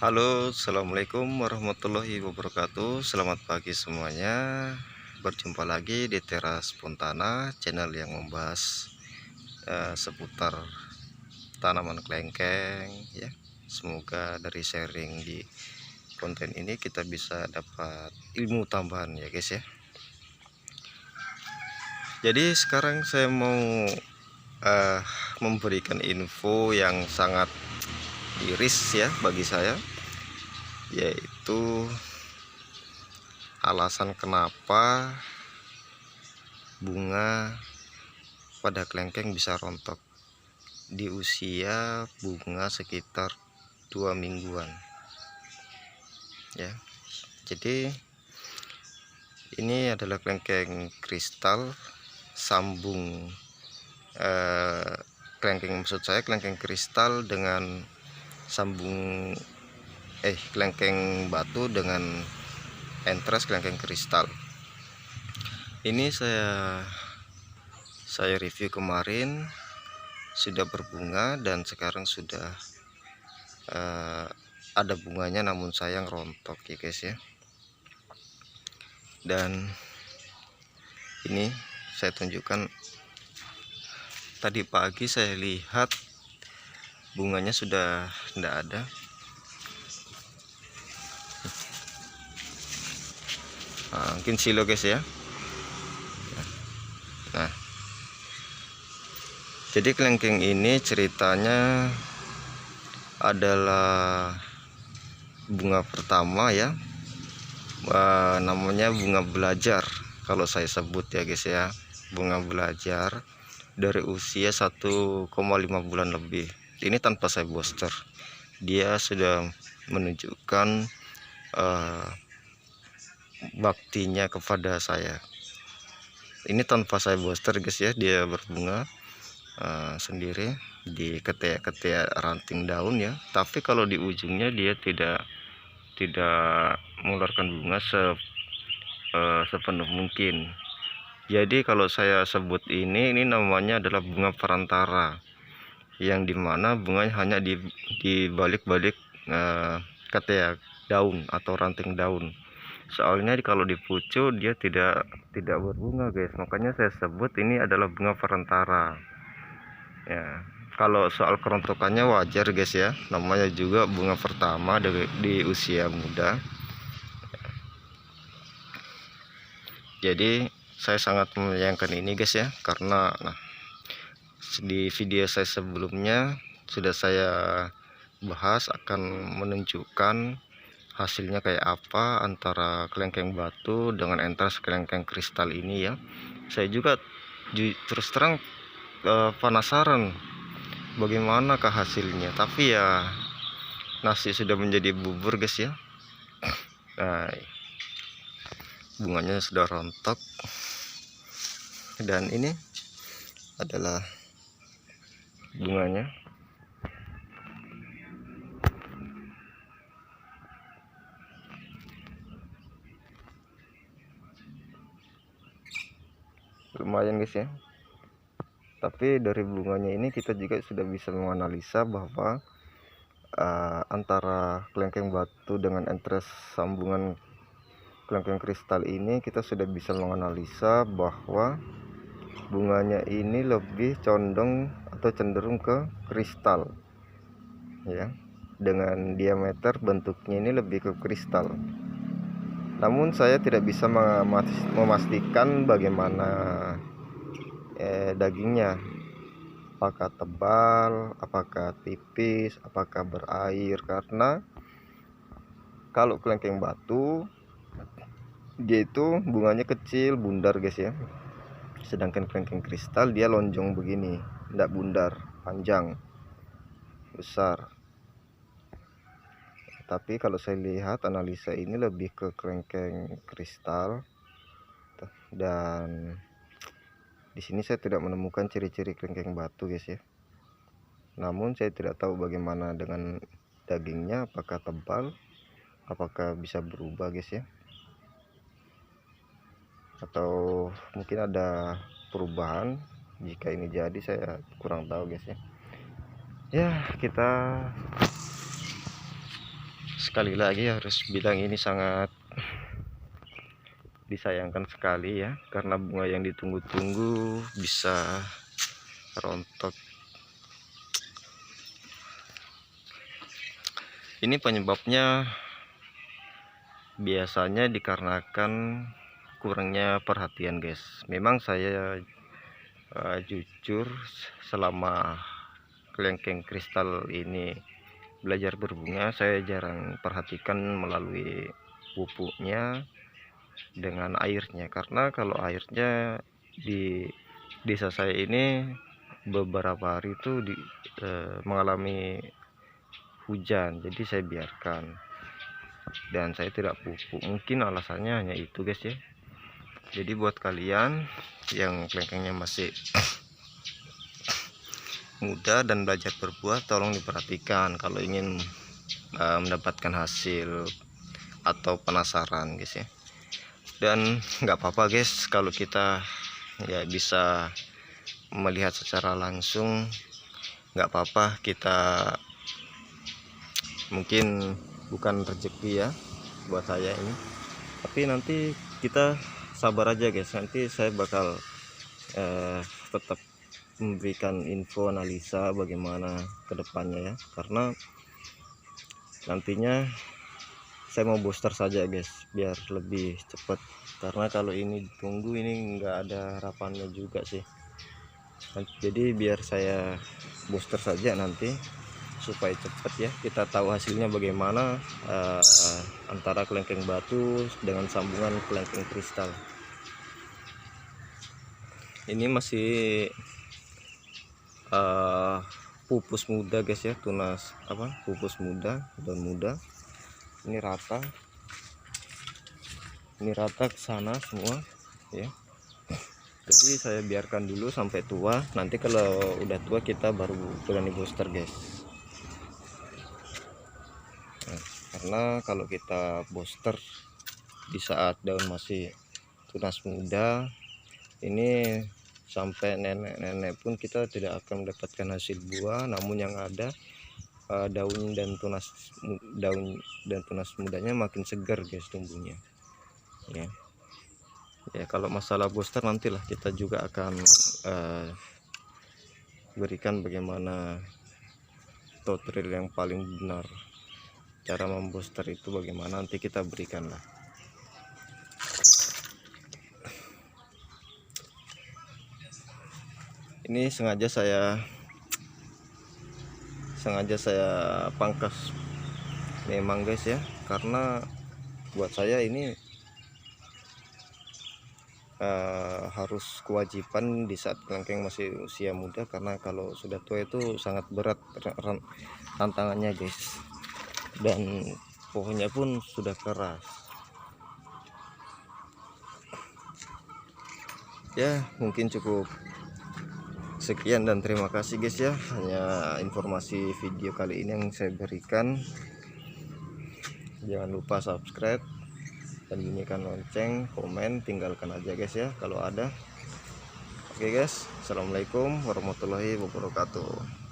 Halo, assalamualaikum warahmatullahi wabarakatuh. Selamat pagi semuanya. Berjumpa lagi di Teras Spontana, channel yang membahas seputar tanaman kelengkeng. Ya, semoga dari sharing di konten ini kita bisa dapat ilmu tambahan ya guys ya. Jadi sekarang saya mau memberikan info yang sangat iris ya bagi saya, yaitu alasan kenapa bunga pada kelengkeng bisa rontok di usia bunga sekitar 2 mingguan ya. Jadi ini adalah kelengkeng kristal sambung kelengkeng, maksud saya kelengkeng kristal dengan sambung kelengkeng batu dengan entres kelengkeng kristal. Ini saya review kemarin, sudah berbunga dan sekarang sudah ada bunganya, namun sayang rontok ya guys ya. Dan ini saya tunjukkan, tadi pagi saya lihat bunganya sudah tidak ada. Mungkin silo guys ya. Nah, jadi kelengkeng ini ceritanya adalah bunga pertama ya, namanya bunga belajar kalau saya sebut ya guys ya. Bunga belajar dari usia 1,5 bulan lebih. Ini tanpa saya booster, dia sudah menunjukkan baktinya kepada saya. Ini tanpa saya booster guys ya, dia berbunga sendiri di ketiak-ketiak ranting daun ya. Tapi kalau di ujungnya dia tidak mengeluarkan bunga sepenuh mungkin. Jadi kalau saya sebut ini namanya adalah bunga perantara, yang dimana bunganya hanya di balik-balik ketiak daun atau ranting daun. Soalnya kalau di pucuk dia tidak berbunga guys, makanya saya sebut ini adalah bunga perantara ya. Kalau soal kerontokannya wajar guys ya, namanya juga bunga pertama di usia muda. Jadi saya sangat menyayangkan ini guys ya, karena di video saya sebelumnya sudah saya bahas akan menunjukkan hasilnya kayak apa antara kelengkeng batu dengan entres kelengkeng kristal ini ya. Saya juga terus terang penasaran bagaimanakah hasilnya, tapi ya nasi sudah menjadi bubur guys ya. Nah, bunganya sudah rontok dan ini adalah bunganya. Lumayan guys ya, tapi dari bunganya ini kita juga sudah bisa menganalisa bahwa antara kelengkeng batu dengan entres sambungan kelengkeng kristal ini kita sudah bisa menganalisa bahwa bunganya ini lebih condong atau cenderung ke kristal ya, dengan diameter bentuknya ini lebih ke kristal. Namun saya tidak bisa memastikan bagaimana dagingnya, apakah tebal, apakah tipis, apakah berair, karena kalau kelengkeng batu dia itu bunganya kecil bundar guys ya, sedangkan kelengkeng kristal dia lonjong begini, tidak bundar, panjang besar. Tapi kalau saya lihat analisa ini lebih ke kelengkeng kristal, dan di sini saya tidak menemukan ciri-ciri kelengkeng batu guys ya. Namun saya tidak tahu bagaimana dengan dagingnya, apakah tebal, apakah bisa berubah guys ya, atau mungkin ada perubahan. Jika ini jadi saya kurang tahu guys ya. Ya, kita sekali lagi harus bilang ini sangat disayangkan sekali ya, karena bunga yang ditunggu-tunggu bisa rontok. Ini penyebabnya biasanya dikarenakan kurangnya perhatian guys. Memang saya jujur selama kelengkeng kristal ini belajar berbunga, saya jarang perhatikan melalui pupuknya dengan airnya, karena kalau airnya di desa saya ini beberapa hari itu mengalami hujan, jadi saya biarkan dan saya tidak pupuk. Mungkin alasannya hanya itu guys ya. Jadi buat kalian yang kelengkengnya masih muda dan belajar berbuah, tolong diperhatikan kalau ingin mendapatkan hasil atau penasaran guys ya. Dan nggak apa-apa guys kalau kita nggak bisa melihat secara langsung, nggak apa-apa, kita mungkin bukan rezeki ya buat saya ini, tapi nanti kita sabar aja guys, nanti saya bakal tetap memberikan info analisa bagaimana kedepannya ya, karena nantinya saya mau booster saja guys biar lebih cepat, karena kalau ini ditunggu ini nggak ada harapannya juga sih. Jadi biar saya booster saja nanti supaya cepat ya, kita tahu hasilnya bagaimana antara kelengkeng batu dengan sambungan kelengkeng kristal. Ini masih pupus muda guys ya, tunas pupus muda, daun muda. Ini rata ke sana semua ya. Jadi saya biarkan dulu sampai tua, nanti kalau udah tua kita baru berani booster guys. Karena kalau kita booster di saat daun masih tunas muda, ini sampai nenek-nenek pun kita tidak akan mendapatkan hasil buah, namun yang ada daun dan tunas mudanya makin segar guys tumbuhnya ya. Kalau masalah booster nantilah kita juga akan berikan bagaimana tutorial yang paling benar cara membooster itu bagaimana, nanti kita berikan lah. Ini sengaja saya pangkas memang guys ya, karena buat saya ini harus kewajiban di saat kelengkeng masih usia muda, karena kalau sudah tua itu sangat berat tantangannya guys, dan pohonnya pun sudah keras ya. Mungkin cukup sekian dan terima kasih guys ya, hanya informasi video kali ini yang saya berikan. Jangan lupa subscribe dan bunyikan lonceng, komen, tinggalkan aja guys ya kalau ada. Oke guys, assalamualaikum warahmatullahi wabarakatuh.